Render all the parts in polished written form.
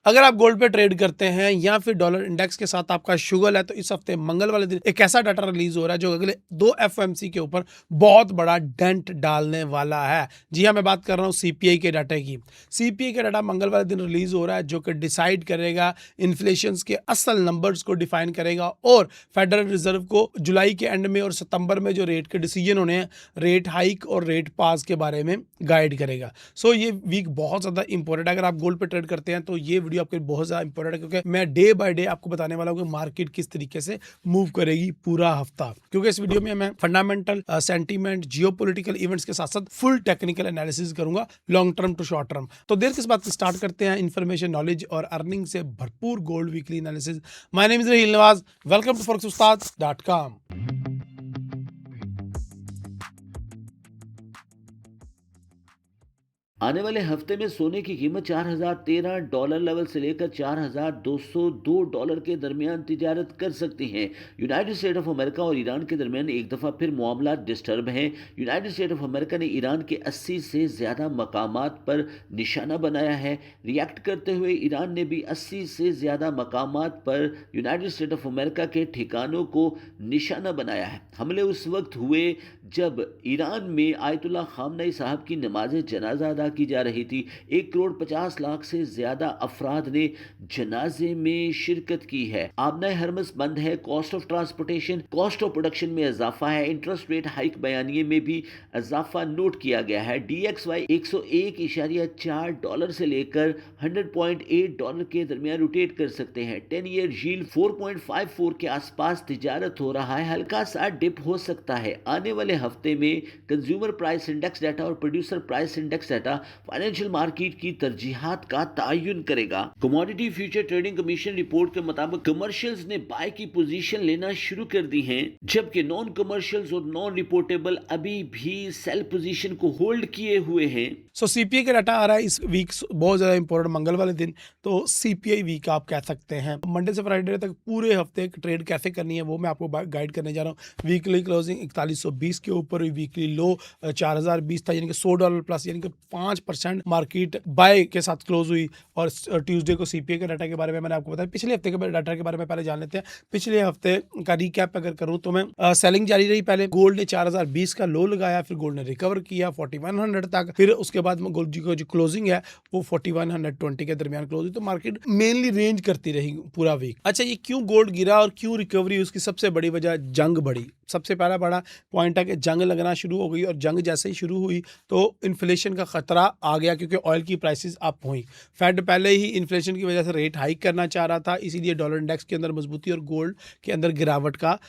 अगर आप गोल्ड पे ट्रेड करते हैं या फिर डॉलर इंडेक्स के साथ आपका शुगर है, तो इस हफ्ते मंगल वाले दिन एक ऐसा डाटा रिलीज हो रहा है जो अगले 2 एफओएमसी के ऊपर बहुत बड़ा डेंट डालने वाला है। जी हाँ, मैं बात कर रहा हूँ सीपीआई के डाटा की। सीपीआई का डाटा मंगल वाले दिन रिलीज हो रहा है जो कि डिसाइड करेगा इन्फ्लेशन के असल नंबर्स को डिफाइन करेगा और फेडरल रिजर्व को जुलाई के एंड में और सितंबर में जो रेट के डिसीजन होने हैं, रेट हाइक और रेट पास के बारे में गाइड करेगा। सो ये वीक बहुत ज़्यादा इंपॉर्टेंट है। अगर आप गोल्ड पे ट्रेड करते हैं तो ये वीडियो आपके लिए बहुत ज़्यादा इंपॉर्टेंट है, क्योंकि मैं डे बाय डे आपको बताने वाला हूँ कि मार्केट किस तरीके से मूव करेगी पूरा हफ्ता। क्योंकि इस वीडियो में मैं फंडामेंटल, सेंटीमेंट, जियोपॉलिटिकल इवेंट्स के साथ साथ फुल टेक्निकल एनालिसिस करूंगा, long term to short term. तो देर किस बात स्टार्ट करते हैं इन्फॉर्मेशन, नॉलेज और अर्निंग से भरपूर gold weekly analysis. My name is Raheel Nawaz, welcome to forex-ustad.com। आने वाले हफ्ते में सोने की कीमत $4013 लेवल से लेकर $4202 के दरमियान तिजारत कर सकती है। यूनाइटेड स्टेट ऑफ अमेरिका और ईरान के दरमियान एक दफ़ा फिर मामला डिस्टर्ब हैं। यूनाइटेड स्टेट ऑफ अमेरिका ने ईरान के 80 से ज़्यादा मकामात पर निशाना बनाया है। रिएक्ट करते हुए ईरान ने भी 80 से ज़्यादा मकामात पर यूनाइटेड स्टेट ऑफ अमेरिका के ठिकानों को निशाना बनाया है। हमले उस वक्त हुए जब ईरान में आयतुल्लाह खामनेई साहब की नमाज जनाजा अदा की जा रही थी। 1,50,00,000 से ज्यादा अफराद ने जनाजे में शिरकत की है। आबनाए हरमस बंद है। Cost of transportation, cost of production में इजाफा है। इंटरेस्ट रेट हाइक बयानिए में भी इजाफा नोट किया गया है। DXY $101.4 से लेकर $100.8 के दरमियान रोटेट कर सकते हैं। 10 ईयर यील्ड 4.54 के आसपास तिजारत हो रहा है। हल्का सा डिप हो सकता है। आने वाले हफ्ते में कंज्यूमर प्राइस इंडेक्स डाटा और producer price index data financial market की तरजीहात का तयन करेगा। Commodity future trading commission report के मुताबिक कमर्शियल्स ने बाय की पोजीशन लेना शुरू कर दी है, जबकि नॉन कमर्शियल्स और नॉन रिपोर्टेबल अभी भी सेल पोजीशन को होल्ड किए हुए हैं। सो सीपीआई का डाटा आ रहा है इस वीक, बहुत ज़्यादा इंपॉर्टेंट मंगल वाले दिन। तो सीपीआई वीक आप कह सकते हैं। मंडे से फ्राइडे तक पूरे हफ्ते ट्रेड कैसे करनी है वो मैं आपको गाइड करने जा रहा हूँ। वीकली क्लोजिंग 4120 के ऊपर हुई, वीकली लो 4020 था, यानी कि $100 प्लस, यानी कि 5% मार्केट बाय के साथ क्लोज हुई। और ट्यूसडे को सीपीआई के डाटा के बारे में मैंने आपको बताया। पिछले हफ्ते के डाटा के बारे में पहले जान लेते हैं। पिछले हफ्ते का रिकैप अगर करूँ तो मैं सेलिंग जारी रही। पहले गोल्ड ने 4020 का लो लगाया, फिर गोल्ड ने रिकवर किया 4100 तक, फिर उसके बाद में गोल्ड की जो क्लोजिंग है वो 4120 के दरमियान क्लोज हुई। तो मार्केट मेनली रेंज करती रही पूरा वीक। अच्छा, ये क्यों गोल्ड गिरा और क्यों रिकवरी? उसकी सबसे बड़ी वजह जंग बढ़ी। सबसे पहला बड़ा पॉइंट है कि जंग लगना शुरू हो गई, और जंग जैसे ही शुरू हुई तो इन्फ्लेशन का खतरा आ गया, क्योंकि ऑयल की प्राइसेस अप हुई। फेड पहले ही इन्फ्लेशन की वजह से रेट हाइक करना चाह रहा था, इसीलिए डॉलर इंडेक्स के अंदर मजबूती और गोल्ड के अंदर गिरावट का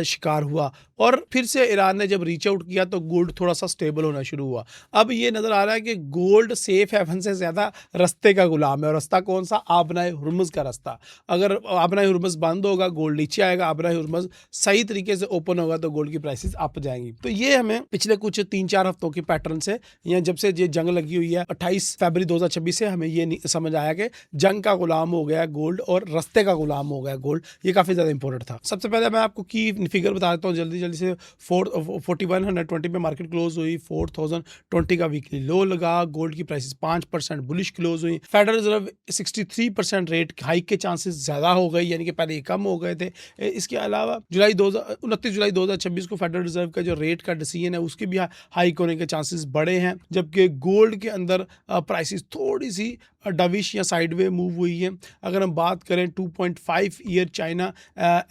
शिकार हुआ। और फिर से ईरान ने जब रीच आउट किया तो गोल्ड थोड़ा सा स्टेबल होना शुरू हुआ। अब ये नज़र आ रहा है कि गोल्ड सेफ हेवन से ज़्यादा रास्ते का गुलाम है। और रास्ता कौन सा? आबनाए हुर्मुज़ का रास्ता। अगर आबनाए हुर्मुज़ बंद होगा, गोल्ड नीचे आएगा। आबनाए हुर्मुज़ सही तरीके से ओपन होगा तो गोल्ड की प्राइसेस अप जाएंगी। तो ये हमें पिछले कुछ 3-4 हफ्तों की पैटर्न से, या जब से ये जंग लगी हुई है 28 फरवरी 2026 से, हमें ये समझ आया कि जंग का गुलाम हो गया गोल्ड और रास्ते का गुलाम हो गया गोल्ड। ये काफ़ी ज़्यादा इंपॉर्टेंट था। सबसे पहले मैं आपको की फिगर बता देता हूँ जल्दी से। 4120 पे मार्केट क्लोज हुई। 4020 का वीकली लो लगा। गोल्ड की प्राइसेस 5% बुलिश क्लोज हुई। फेडरल रिजर्व 63% रेट हाइक के चांसेस ज़्यादा हो गए, यानी कि पहले ये कम हो गए थे। इसके अलावा 29 जुलाई 2026 को फेडरल रिजर्व का जो रेट का डिसीजन है उसके भी हाइक होने के चांसेस बड़े हैं। जबकि गोल्ड के अंदर प्राइसेस थोड़ी सी डविश या साइडवे मूव हुई है। अगर हम बात करें 2.5 ईयर चाइना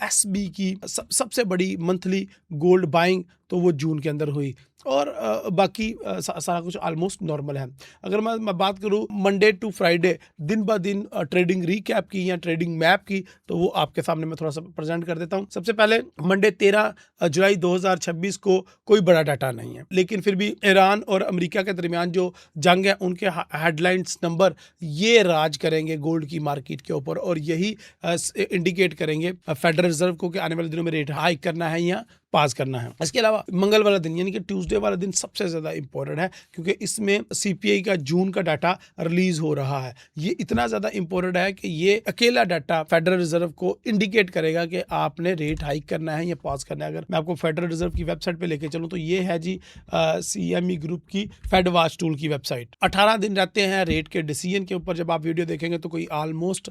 एसबी की सबसे बड़ी मंथली गोल्ड बाइंग, तो वो जून के अंदर हुई। और बाकी सारा कुछ ऑलमोस्ट नॉर्मल है। अगर मैं बात करूँ मंडे टू फ्राइडे दिन ब दिन ट्रेडिंग रीकैप की या ट्रेडिंग मैप की, तो वो आपके सामने मैं थोड़ा सा प्रेजेंट कर देता हूँ। सबसे पहले मंडे 13 जुलाई 2026 को कोई बड़ा डाटा नहीं है, लेकिन फिर भी ईरान और अमेरिका के दरमियान जो जंग है उनके हेडलाइंस नंबर ये राज करेंगे गोल्ड की मार्केट के ऊपर, और यही इंडिकेट करेंगे फेडरल रिजर्व को कि आने वाले दिनों में रेट हाइक करना है या पास करना है। इसके अलावा मंगल वाला दिन यानी कि ट्यूसडे वाला दिन सबसे ज़्यादा इंपॉर्टेंट है, क्योंकि इसमें सीपीआई का जून का डाटा रिलीज हो रहा है। ये इतना ज़्यादा इंपॉर्टेंट है कि ये अकेला डाटा फेडरल रिजर्व को इंडिकेट करेगा कि आपने रेट हाइक करना है या पॉज करना है। अगर मैं आपको फेडरल रिजर्व की वेबसाइट पे लेके चलूँ तो ये है जी CME ग्रुप की फेड वॉच टूल की वेबसाइट। 18 दिन रहते हैं रेट के डिसीजन के ऊपर। जब आप वीडियो देखेंगे तो कोई ऑलमोस्ट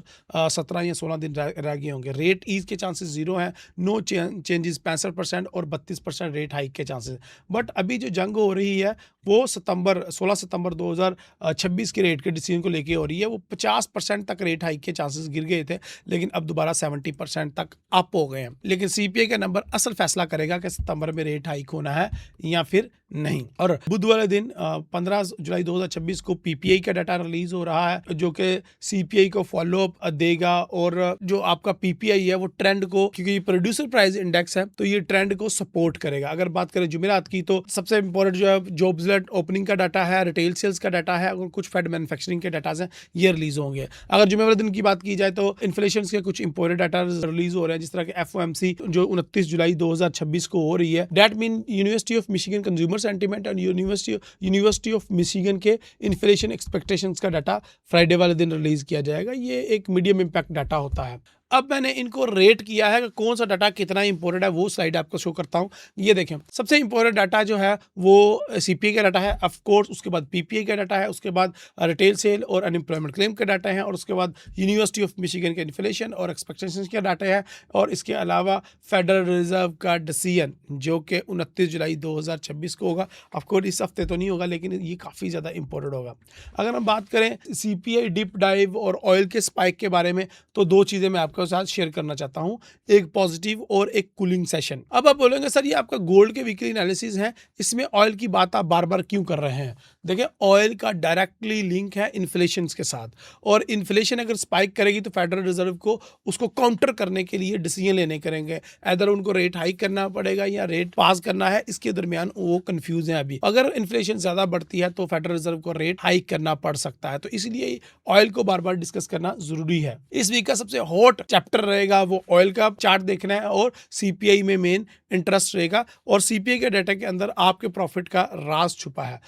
17 या 16 दिन रह गए होंगे। रेट ईज के चांसेस जीरो हैं, नो चेंजेस 65% और 32% रेट हाइक के चांसेस। बट अभी जो जंग हो रही है वो 16 सितंबर 2026 के रेट के डिसीजन को लेके हो रही है। वो 50% तक रेट हाइक के चांसेस गिर गए थे, लेकिन अब दोबारा 70% तक अप हो गए हैं। लेकिन सीपीआई का नंबर असल फैसला करेगा कि सितंबर में रेट हाइक होना है या फिर नहीं। और बुध वाले दिन 15 जुलाई 2026 को पीपीआई का डाटा रिलीज हो रहा है, जो कि सीपीआई को फॉलो अप देगा। और जो आपका पीपीआई है वो ट्रेंड को, क्योंकि ये प्रोड्यूसर प्राइस इंडेक्स है, तो ये ट्रेंड को सपोर्ट करेगा। अगर बात करें जुमेरात की तो सबसे इंपॉर्टेंट जो है जॉब्स ओपनिंग का डाटा है, रिटेल सेल्स का डाटा है और कुछ फेड मैन्युफैक्चरिंग के डाटा हैं, ये रिलीज होंगे। अगर जुमे वाले दिन की बात की जाए तो इन्फ्लेशन के कुछ इंपॉर्टेंट डाटा रिलीज हो रहे हैं, जिस तरह के एफओएमसी जो 29 जुलाई 2026 को हो रही है। That mean university of Michigan consumer sentiment and university of Michigan के इन्फ्लेशन एक्सपेक्टेशंस का डाटा फ्राइडे वाले दिन रिलीज किया जाएगा। ये एक मीडियम इम्पैक्ट डाटा होता है। अब मैंने इनको रेट किया है कि कौन सा डाटा कितना इंपॉर्टेंट है, वो स्लाइड आपको शो करता हूं। ये देखें, सबसे इंपॉर्टेंट डाटा जो है वो सीपीआई का डाटा है, ऑफ कोर्स। उसके बाद पीपीआई का डाटा है, उसके बाद रिटेल सेल और अनएम्प्लॉयमेंट क्लेम का डाटा है, और उसके बाद यूनिवर्सिटी ऑफ मिशिगन के इन्फ्लेशन और एक्सपेक्टेशंस का डाटा है, और इसके अलावा फेडरल रिजर्व का डिसीजन जो कि 29 जुलाई 2026 को होगा। ऑफकोर्स इस हफ्ते तो नहीं होगा, लेकिन ये काफ़ी ज़्यादा इंपॉर्टेंट होगा। अगर हम बात करें सीपीआई डिप डाइव और ऑयल के स्पाइक के बारे में, तो दो चीज़ें मैं आपके साथ शेयर करना चाहता हूं, एक पॉजिटिव और एक कूलिंग सेशन। अब आप बोलेंगे सर ये आपका गोल्ड के वीकली एनालिसिस है, इसमें ऑयल की बात आप बार बार क्यों कर रहे हैं? देखिए, ऑयल का डायरेक्टली लिंक है इन्फ्लेशन के साथ, और इन्फ्लेशन अगर स्पाइक करेगी तो फेडरल रिजर्व को उसको काउंटर करने के लिए डिसीजन लेने करेंगे। इधर उनको रेट हाइक करना पड़ेगा या रेट पास करना है, इसके दरमियान वो कंफ्यूज है अभी। अगर इन्फ्लेशन ज्यादा बढ़ती है तो फेडरल रिजर्व को रेट हाइक करना पड़ सकता है, तो इसलिए ऑयल को बार बार डिस्कस करना जरूरी है। इस वीक का सबसे हॉट चैप्टर रहेगा वो ऑयल का चार्ट देखना है, और सीपीआई में मेन इंटरेस्ट रहेगा, और सीपीआई के डाटा के अंदर आपके प्रॉफिट का राज छुपा है।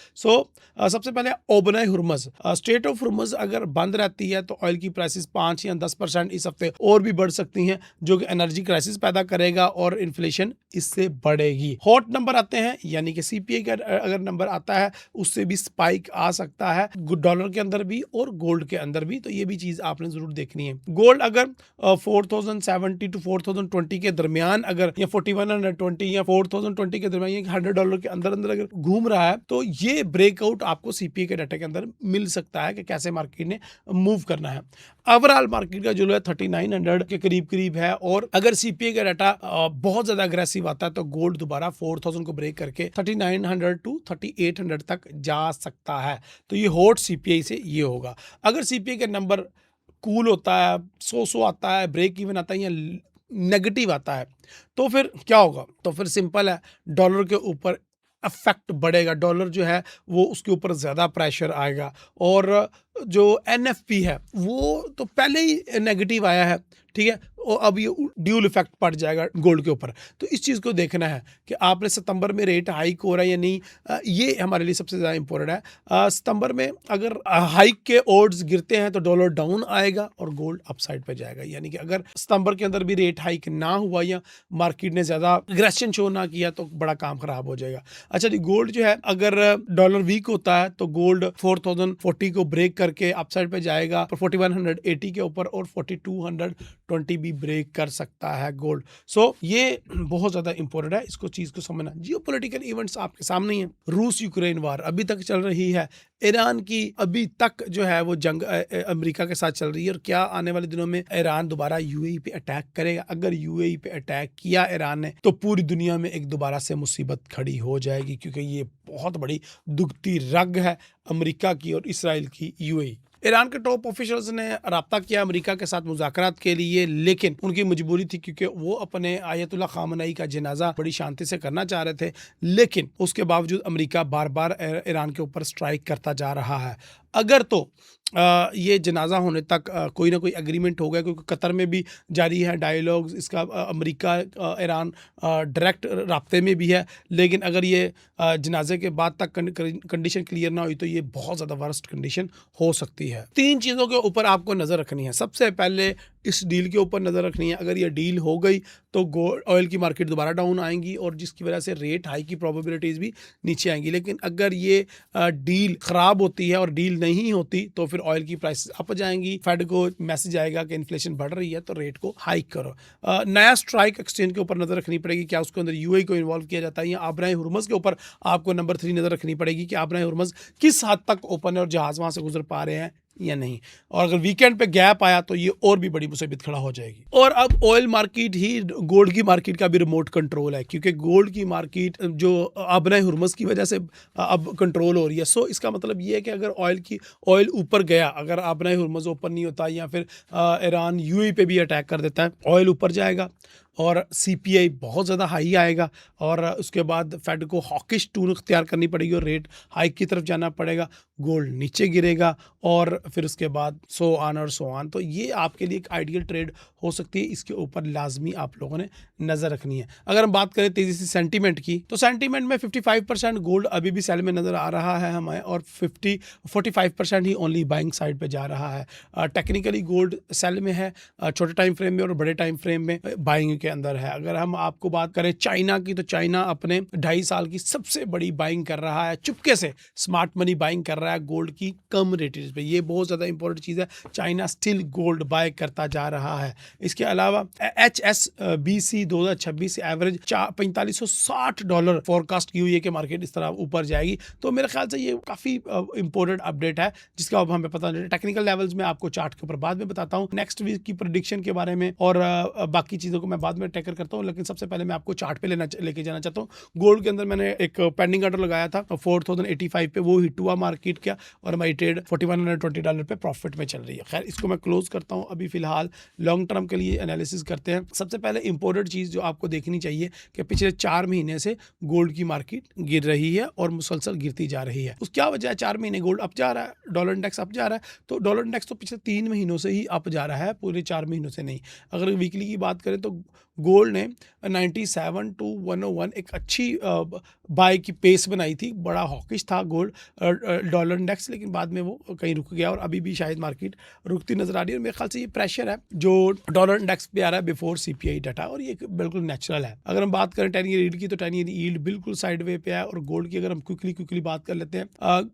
सबसे पहले ओबनाई हुर्मुज, स्ट्रेट ऑफ हुर्मुज अगर बंद रहती है तो ऑयल की प्राइसेस 5 या 10% इस हफ्ते और भी बढ़ सकती हैं, जो कि एनर्जी क्राइसिस पैदा करेगा और इन्फ्लेशन इससे बढ़ेगी। हॉट नंबर आते हैं, यानी कि सीपीआई का अगर नंबर आता है उससे भी स्पाइक आ सकता है, डॉलर के अंदर भी और गोल्ड के अंदर भी, तो ये भी चीज आपने जरूर देखनी है। गोल्ड अगर 4070 टू 4020 के दरमियान अगर, या 4120 या 4020 के दरमियान $100 के अंदर अंदर अगर घूम रहा है, तो ये ब्रेकआउट आपको सीपीआई के डाटा के अंदर मिल सकता है कि कैसे मार्केट ने मूव करना है। ओवरऑल मार्केट का जो है 3900 के करीब है, और अगर सीपीआई का डाटा बहुत ज्यादा अग्रेसिव आता है तो गोल्ड दोबारा 4000 को ब्रेक करके 3900 टू 3800 तक जा सकता है। तो ये हॉट सीपीआई से ये होगा। अगर सीपीआई का नंबर कूल होता है, 100 आता है, ब्रेक इवन आता है या नेगेटिव आता है, तो फिर क्या होगा? तो फिर सिंपल है, डॉलर के ऊपर इफेक्ट बढ़ेगा। डॉलर जो है वो उसके ऊपर ज़्यादा प्रेशर आएगा, और जो एनएफपी है वो तो पहले ही नेगेटिव आया है, ठीक है, और अब ये ड्यूल इफेक्ट पड़ जाएगा गोल्ड के ऊपर। तो इस चीज़ को देखना है कि आपने सितंबर में रेट हाइक हो रहा है या नहीं, ये हमारे लिए सबसे ज़्यादा इंपॉर्टेंट है। सितंबर में अगर हाइक के ओड्स गिरते हैं तो डॉलर डाउन आएगा और गोल्ड अपसाइड पे जाएगा। यानी कि अगर सितंबर के अंदर भी रेट हाइक ना हुआ या मार्केट ने ज़्यादा एग्रेशन शो ना किया तो बड़ा काम खराब हो जाएगा। अच्छा जी, गोल्ड जो है अगर डॉलर वीक होता है तो गोल्ड 4040 को ब्रेक करके अपसाइड पे जाएगा, 4180 के ऊपर, और 4220 भी ब्रेक कर सकता है गोल्ड। ये बहुत ज्यादा इंपॉर्टेंट है, इसको चीज को समझना। जियोपॉलिटिकल इवेंट्स आपके सामने ही है। रूस यूक्रेन वार अभी तक चल रही है, ईरान की अभी तक जो है वो जंग अमेरिका के साथ चल रही है, और क्या आने वाले दिनों में ईरान दोबारा यूएई पे अटैक करेगा? अगर यूएई पे अटैक किया ईरान ने तो पूरी दुनिया में एक दोबारा से मुसीबत खड़ी हो जाएगी, क्योंकि ये बहुत बड़ी दुखती रग है अमेरिका की और इसराइल की यूएई। ईरान के टॉप ऑफिशियल्स ने राब्ता किया अमेरिका के साथ मुज़ाकरात के लिए, लेकिन उनकी मजबूरी थी, क्योंकि वो अपने आयतुल्लाह खामनेई का जनाजा बड़ी शांति से करना चाह रहे थे, लेकिन उसके बावजूद अमेरिका बार बार ईरान के ऊपर स्ट्राइक करता जा रहा है। अगर तो ये जनाजा होने तक कोई ना कोई एग्रीमेंट हो गया, क्योंकि कतर में भी जारी है डायलॉग्स इसका, अमेरिका ईरान डायरेक्ट राब्ते में भी है। लेकिन अगर ये जनाजे के बाद तक कंडीशन क्लियर ना हुई तो ये बहुत ज़्यादा वर्स्ट कंडीशन हो सकती है। 3 चीज़ों के ऊपर आपको नज़र रखनी है। सबसे पहले इस डील के ऊपर नज़र रखनी है। अगर ये डील हो गई तो ऑयल की मार्केट दोबारा डाउन आएंगी और जिसकी वजह से रेट हाई की प्रोबेबिलिटीज़ भी नीचे आएंगी। लेकिन अगर ये डील ख़राब होती है और डील नहीं होती तो फिर ऑयल की प्राइसेस अप जाएंगी। फेड को मैसेज आएगा कि इन्फ्लेशन बढ़ रही है तो रेट को हाइक करो। नया स्ट्राइक एक्सचेंज के ऊपर नज़र रखनी पड़ेगी, क्या उसके अंदर यूएई को इन्वॉल्व किया जाता है। या आबराए हुर्मुज़ के ऊपर आपको नंबर 3 नज़र रखनी पड़ेगी कि आबराए हुर्मुज़ किस हद तक ओपन है और जहाज़ वहाँ से गुजर पा रहे हैं या नहीं। और अगर वीकेंड पे गैप आया तो ये और भी बड़ी मुसीबत खड़ा हो जाएगी। और अब ऑयल मार्केट ही गोल्ड की मार्केट का भी रिमोट कंट्रोल है, क्योंकि गोल्ड की मार्केट जो आबराए हुर्मुज़ की वजह से अब कंट्रोल हो रही है। सो इसका मतलब ये है कि अगर ऑयल ऊपर गया, अगर आबराए हुर्मुज़ ओपन नहीं होता या फिर ईरान यूएई पे भी अटैक कर देता है, ऑयल ऊपर जाएगा और सीपीआई बहुत ज़्यादा हाई आएगा और उसके बाद फेड को हॉकिश टून इख्तियार करनी पड़ेगी और रेट हाइक की तरफ जाना पड़ेगा, गोल्ड नीचे गिरेगा और फिर उसके बाद सो ऑन। तो ये आपके लिए एक आइडियल ट्रेड हो सकती है। इसके ऊपर लाजमी आप लोगों ने नज़र रखनी है। अगर हम बात करें तेज़ी से सेंटीमेंट की, तो सेंटीमेंट में 55% गोल्ड अभी भी सेल में नज़र आ रहा है हमें और 45% ही ओनली बाइंग साइड पे जा रहा है। टेक्निकली गोल्ड सेल में है, छोटे टाइम फ्रेम में और बड़े टाइम फ्रेम में बाइंग के अंदर है। अगर हम आपको बात करें चाइना की, तो चाइना अपने 2.5 साल की सबसे बड़ी बाइंग कर रहा है, चुपके से स्मार्ट मनी बाइंग कर रहा है गोल्ड की कम रेटेज पे। ये बहुत ज़्यादा इंपॉर्टेंट चीज़ है, चाइना स्टिल गोल्ड बाय करता जा रहा है। इसके अलावा HSBC 2026 से एवरेज $4560 फोरकास्ट की हुई है कि मार्केट इस तरह ऊपर जाएगी। तो मेरे ख्याल से ये काफ़ी इंपॉर्टेंट अपडेट है जिसका अब हमें पता नहीं। टेक्निकल लेवल्स में आपको चार्ट के ऊपर बाद में बताता हूँ, नेक्स्ट वीक की प्रेडिक्शन के बारे में और बाकी चीज़ों को मैं बाद में टैकल करता हूँ। लेकिन सबसे पहले मैं आपको चार्ट पे लेके जाना चाहता हूँ। गोल्ड के अंदर मैंने एक पेंडिंग ऑर्डर लगाया था 4085 पे, वो हिट हुआ मार्केट का और हमारी ट्रेड $4120 पे प्रॉफिट में चल रही है। खैर इसको मैं क्लोज करता हूँ। अभी फिलहाल लॉन्ग टर्म के लिए एनालिसिस करते हैं। सबसे पहले इंपॉर्टेंट चीज़ जो आपको देखनी चाहिए कि पिछले 4 महीने से गोल्ड की मार्केट गिर रही है और मुसलसल गिरती जा रही है। उस क्या वजह है? 4 महीने गोल्ड अप जा रहा है, डॉलर इंडेक्स अप जा रहा है। तो डॉलर इंडेक्स तो पिछले 3 महीनों से ही अप जा रहा है, पूरे 4 महीनों से नहीं। अगर वीकली की बात करें तो गोल्ड ने 97 to 101 एक अच्छी बाय की पेस बनाई थी, बड़ा हॉकिश था गोल्ड डॉलर इंडेक्स, लेकिन बाद में वो कहीं रुक गया और अभी भी शायद मार्केट रुकती नजर आ रही है। मेरे ख्याल से ये प्रेशर है जो डॉलर इंडेक्स पे आ रहा है बिफोर सीपीआई डाटा, और ये बिल्कुल नेचुरल है। अगर हम बात करें 10 ईयर यील्ड की, तो 10 ईयर यील्ड बिल्कुल साइड वे पे है। और गोल्ड की अगर हम क्विकली बात कर लेते हैं,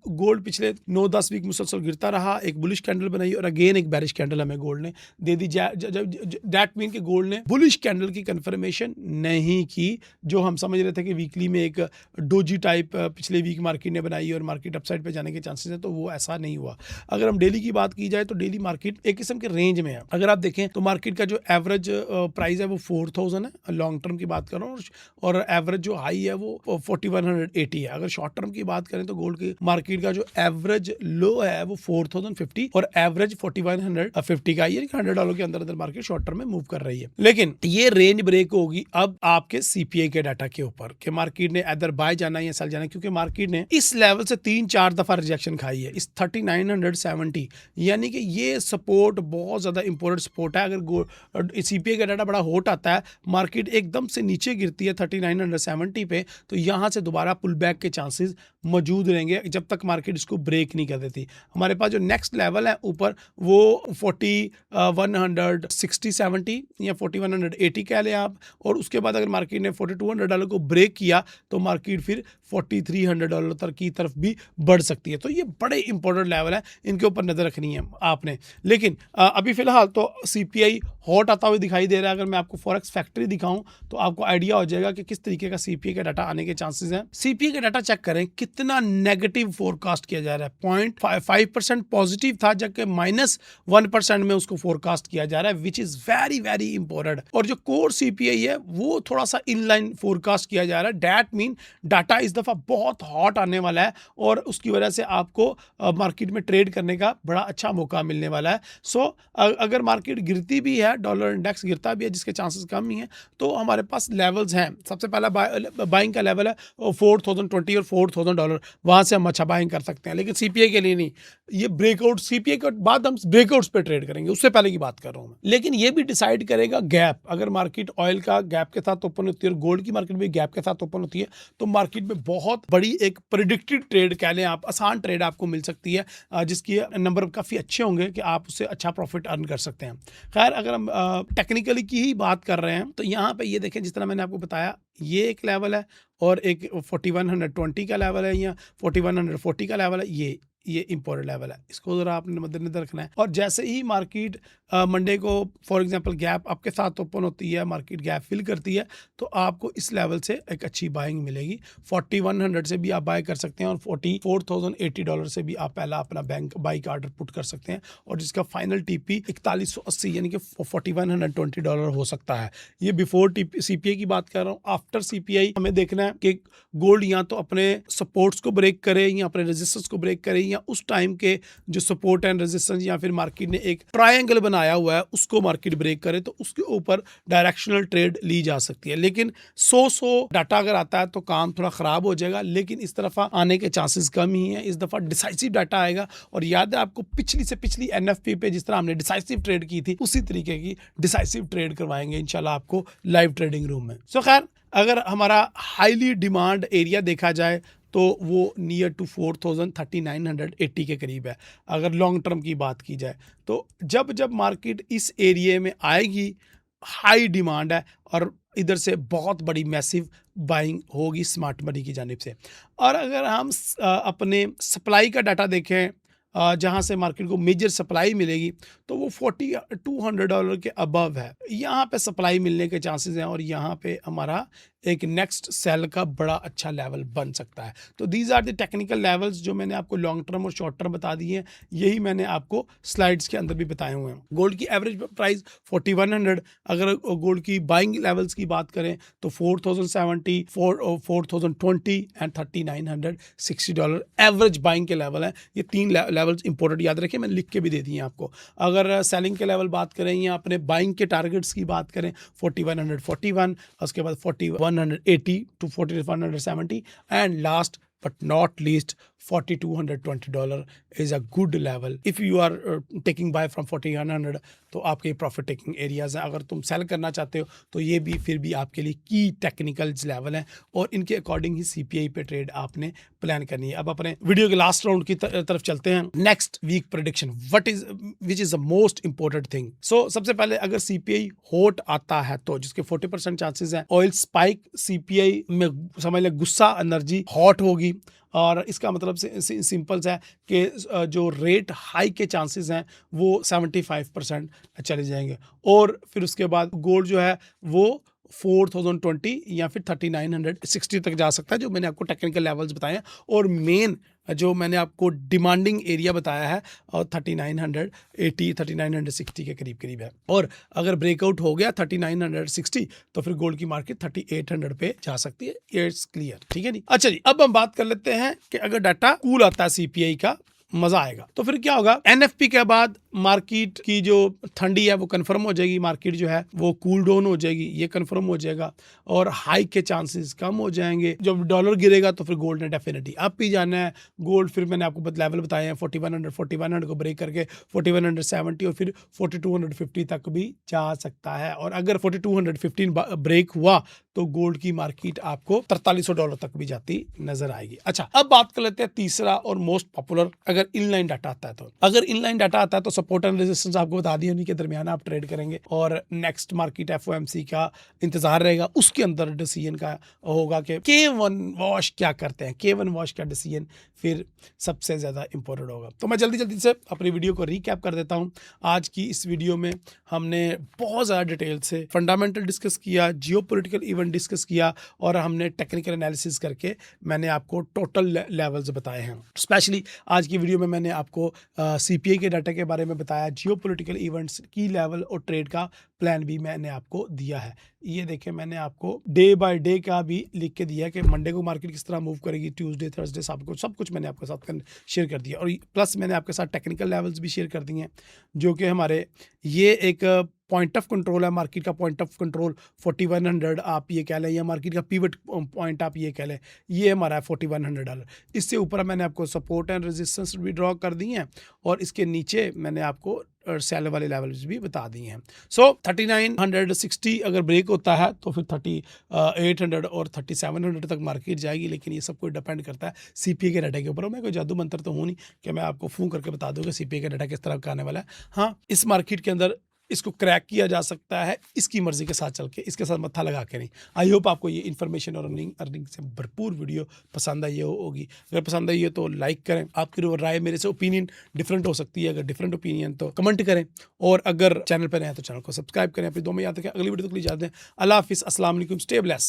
गोल्ड पिछले 9-10 वीक मुसलसल गिरता रहा, एक बुलिश कैंडल बनाई और अगेन एक बेरिश कैंडल हमें गोल्ड ने दे दी। दैट मीन कि गोल्ड ने बुलिश कैंडल की कंफर्मेशन नहीं की, जो हम समझ रहे थे कि वीकली में एक डोजी टाइप पिछले वीक मार्केट ने बनाई और मार्केट अपसाइड पे जाने के चांसेस हैं, तो वो ऐसा नहीं हुआ। अगर हम डेली की बात की जाए तो डेली मार्केट एक किस्म के रेंज में है। अगर आप देखें तो मार्केट का जो एवरेज प्राइस है वो 4000 है, लॉन्ग टर्म की बात कर रहा हूँ, और एवरेज जो हाई है वो 4180 है। अगर शॉर्ट टर्म की बात करें तो गोल्ड की मार्केट का जो एवरेज लो है वो 4050 और एवरेज 4150 का है, यानी $100 के अंदर अंदर मार्केट शॉर्ट टर्म में मूव कर रही है। लेकिन ये रेंज ब्रेक होगी अब आपके सीपीआई के डाटा के ऊपर कि मार्केट ने इधर बाय जाना है या सेल जाना है, क्योंकि मार्केट ने इस लेवल से 3-4 दफा रिजेक्शन खाई है, इस 3970, यानी कि ये सपोर्ट बहुत ज्यादा इंपॉर्टेंट सपोर्ट है। अगर सीपीआई का डाटा बड़ा हॉट आता है, मार्केट एकदम से नीचे गिरती है 3970 पे, तो यहां से दोबारा पुल बैक के चांसेस मौजूद रहेंगे जब तक मार्केट इसको ब्रेक नहीं कर देती। हमारे पास जो नेक्स्ट लेवल है ऊपर वो 4160-70 या 4180 कह लें आप, और उसके बाद अगर मार्केट ने $4200 को ब्रेक किया तो मार्केट फिर $4300 तक की तरफ भी बढ़ सकती है। तो ये बड़े इंपॉर्टेंट लेवल है, इनके ऊपर नजर रखनी है आपने। लेकिन अभी फिलहाल तो सीपीआई हॉट आता हुआ दिखाई दे रहा है। अगर मैं आपको फॉरेक्स फैक्ट्री दिखाऊं तो आपको आइडिया हो जाएगा कि किस तरीके का सीपीआई का डाटा आने के चांसेस हैं। सीपीआई का डाटा चेक करें, कितना नेगेटिव फोरकास्ट किया जा रहा है। 0.5% पॉजिटिव था, जबकि -1% में उसको फोरकास्ट किया जा रहा है, which is very very important. और जो कोर सीपीआई है वो थोड़ा सा इनलाइन फोरकास्ट किया जा रहा है। दैट मीन डाटा इस दफा बहुत हॉट आने वाला है और उसकी वजह से आपको मार्केट में ट्रेड करने का बड़ा अच्छा मौका मिलने वाला है। सो अगर मार्केट गिरती भी है, है, डॉलर इंडेक्स गिरता भी है जिसके चांसेस कम ही हैं। तो हमारे पास लेवल्स हैं। सबसे पहला बाइंग का लेवल है 4020 और $4000, वहाँ से हम अच्छा बाइंग कर सकते हैं, लेकिन सीपीआई के लिए नहीं। ये ब्रेकआउट सीपीआई के बाद हम ब्रेकआउट्स पे ट्रेड करेंगे, उससे पहले की बात कर रहा हूँ मैं। लेकिन ये भी डिसाइड करेगा गैप। अगर मार्केट ऑयल का गैप के साथ ओपन होती है और गोल्ड की मार्केट भी गैप के साथ ओपन होती है, तो मार्केट में बहुत बड़ी एक प्रिडिक्टेड ट्रेड कह लें आप, आसान ट्रेड आपको मिल सकती है, जिसकी नंबर काफ़ी अच्छे होंगे कि आप उससे अच्छा प्रॉफिट अर्न कर सकते हैं। खैर, अगर हम टेक्निकली की ही बात कर रहे हैं तो यहाँ पे ये देखें, जिस तरह मैंने आपको बताया, ये एक लेवल है और एक 4120 का लेवल है या 4140 का लेवल है। ये इम्पोर्टेंट लेवल है, इसको ज़रा आपने मद्देनजर रखना है। और जैसे ही मार्केट मंडे को फॉर एग्जांपल गैप आपके साथ ओपन होती है, मार्केट गैप फिल करती है, तो आपको इस लेवल से एक अच्छी बाइंग मिलेगी। 4100 से भी आप बाय कर सकते हैं और $44,080 से भी आप पहला अपना बाई का ऑर्डर पुट कर सकते हैं, और जिसका फाइनल टीपी 4180 यानी कि $4120 हो सकता है। ये बिफोर सीपीआई की बात कर रहा हूँ। आफ्टर सीपीआई हमें देखना है कि गोल्ड या तो अपने सपोर्ट्स को ब्रेक करे या अपने रेजिस्टेंस को ब्रेक करे, या उस टाइम के जो सपोर्ट एंड रेजिस्टेंस या फिर मार्केट ने एक ट्रायंगल बनाया हुआ है उसको मार्केट ब्रेक करे, तो उसके ऊपर डायरेक्शनल ट्रेड ली जा सकती है। लेकिन 100 डाटा अगर आता है तो काम थोड़ा ख़राब हो जाएगा, लेकिन इस दफ़ा आने के चांसेस कम ही हैं। इस दफ़ा डिसाइसिव डाटा आएगा, और याद है आपको पिछली से पिछली एनएफपी पे जिस तरह हमने डिसाइसिव ट्रेड की थी, उसी तरीके की डिसाइसिव ट्रेड करवाएंगे इंशाल्लाह आपको लाइव ट्रेडिंग रूम में। सो खैर, अगर हमारा हाईली डिमांड एरिया देखा जाए तो वो नियर टू 3980 के करीब है। अगर लॉन्ग टर्म की बात की जाए तो जब मार्केट इस एरिया में आएगी, हाई डिमांड है और इधर से बहुत बड़ी मैसिव बाइंग होगी स्मार्ट मनी की जानिब से। और अगर हम अपने सप्लाई का डाटा देखें, जहाँ से मार्केट को मेजर सप्लाई मिलेगी, तो वो $4200 के अबव है। यहाँ पे सप्लाई मिलने के चांसेस हैं और यहाँ पे हमारा एक नेक्स्ट सेल का बड़ा अच्छा लेवल बन सकता है। तो these are the technical levels जो मैंने आपको लॉन्ग टर्म और शॉर्ट टर्म बता दिए हैं, यही मैंने आपको स्लाइड्स के अंदर भी बताए हुए हैं। गोल्ड की एवरेज प्राइस 4100, अगर गोल्ड की बाइंग लेवल्स की बात करें तो 4070, 4020 एंड $3960 एवरेज बाइंग के लेवल हैं। ये तीन लेवल्स इंपॉर्टेंट याद रखें, मैंने लिख के भी दे दिए आपको। अगर सेलिंग के लेवल बात करें या अपने बाइंग के टारगेट्स की बात करें, 4141, उसके बाद 4180 to 4170, and last but not least $4220 is a good level. If you are taking buy from 4100, तो आपके प्रॉफिट टेकिंग एरियाज हैं। अगर तुम सेल करना चाहते हो तो ये भी फिर भी आपके लिए की टेक्निकल लेवल हैं, और इनके अकॉर्डिंग ही सीपीआई पे ट्रेड आपने प्लान करनी है। अब अपने वीडियो के लास्ट राउंड की तरफ चलते हैं। Next week prediction, which is the most important thing. So सबसे पहले अगर सीपीआई हॉट आता है तो जिसके 40% चांसेस हैं, ऑयल स्पाइक, सीपीआई में समझ लें गुस्सा एनर्जी हॉट होगी, और इसका मतलब सिंपल है कि जो रेट हाई के चांसेस हैं वो 75% चले जाएंगे, और फिर उसके बाद गोल्ड जो है वो 4020 या फिर 3960 तक जा सकता है, जो मैंने आपको टेक्निकल लेवल्स बताए हैं। और मेन जो मैंने आपको डिमांडिंग एरिया बताया है, और 3980 3960 के करीब है। और अगर ब्रेकआउट हो गया 3960 तो फिर गोल्ड की मार्केट 3800 पे जा सकती है। इट्स क्लियर, ठीक है जी। अच्छा जी, अब हम बात कर लेते हैं कि अगर डाटा कूल आता है सीपीआई का, मजा आएगा, तो फिर क्या होगा। एनएफपी के बाद मार्केट की जो ठंडी है वो कंफर्म हो जाएगी, मार्केट जो है वो कूल डाउन हो जाएगी, ये कंफर्म हो जाएगा, और हाई के चांसेस कम हो जाएंगे। जब डॉलर गिरेगा तो फिर गोल्ड ने डेफिनेटली अप ही जाना है। गोल्ड फिर मैंने आपको लेवल बताए हैं, 4100 को ब्रेक करके 4170 और फिर 4250 तक भी जा सकता है। और अगर 4215 ब्रेक हुआ तो गोल्ड की मार्केट आपको $4300 तक भी जाती नजर आएगी। अच्छा, अब बात कर लेते हैं तीसरा और मोस्ट पॉपुलर, अगर इनलाइन डाटा आता है तो। अगर इनलाइन डाटा आता है तो सपोर्ट एंड रेजिस्टेंस आपको बता दिया, उन्हीं के दरमियान आप ट्रेड करेंगे, और नेक्स्ट मार्केट एफओएमसी का इंतजार रहेगा, उसके अंदर डिसीजन का होगा कि K1 वॉश क्या करते हैं। K1 वॉश का डिसीजन फिर सबसे ज़्यादा इंपॉर्टेंट होगा। तो मैं जल्दी से अपनी वीडियो को रिकैप कर देता हूँ। आज की इस वीडियो में हमने बहुत ज़्यादा डिटेल से फंडामेंटल डिस्कस किया, जियोपॉलिटिकल इवेंट डिस्कस किया, और हमने टेक्निकल एनालिसिस करके मैंने आपको टोटल लेवल्स बताए हैं। स्पेशली आज की वीडियो में मैंने आपको सीपीआई के डाटा के बारे में बताया, जियोपॉलिटिकल इवेंट्स की लेवल और ट्रेड का प्लान भी मैंने आपको दिया है। ये देखें, मैंने आपको डे बाय डे का भी लिख के दिया कि मंडे को मार्केट किस तरह मूव करेगी, ट्यूसडे थर्सडे सब कुछ मैंने आपके साथ शेयर कर दिया, और प्लस मैंने आपके साथ टेक्निकल लेवल्स भी शेयर कर दिए हैं, जो कि हमारे ये एक पॉइंट ऑफ कंट्रोल है, मार्केट का पॉइंट ऑफ कंट्रोल 4100 आप ये कह लें, या मार्केट का पिवट पॉइंट आप ये कह लें, ये हमारा है $4100। इससे ऊपर मैंने आपको सपोर्ट एंड रेजिस्टेंस भी ड्रॉ कर दी हैं, और इसके नीचे मैंने आपको सेल वाले लेवल्स भी बता दिए हैं। सो 3960 अगर ब्रेक होता है तो फिर 3800 और 3700 तक मार्केट जाएगी, लेकिन ये सब कुछ डिपेंड करता है सीपीए के डाटा के ऊपर। मैं कोई जादू मंत्र तो हूँ नहीं कि मैं आपको फूं करके बता दूँ कि सीपीए का डाटा किस तरह का आने वाला है। हाँ, इस मार्केट के अंदर इसको क्रैक किया जा सकता है इसकी मर्जी के साथ चल के, इसके साथ मत्था लगा के नहीं। आई होप आपको ये इन्फॉर्मेशन और अर्निंग से भरपूर वीडियो पसंद आई होगी। अगर पसंद आई है तो लाइक करें। आपकी राय मेरे से ओपिनियन डिफरेंट हो सकती है, अगर डिफरेंट ओपिनियन तो कमेंट करें, और अगर चैनल पर नए हैं तो चैनल को सब्सक्राइब करें। अपनी दो में याद रखें। अगली वीडियो तक के लिए जाते हैं। अल्लाह हाफिज़, अस्सलाम वालेकुम, स्टे ब्लेस।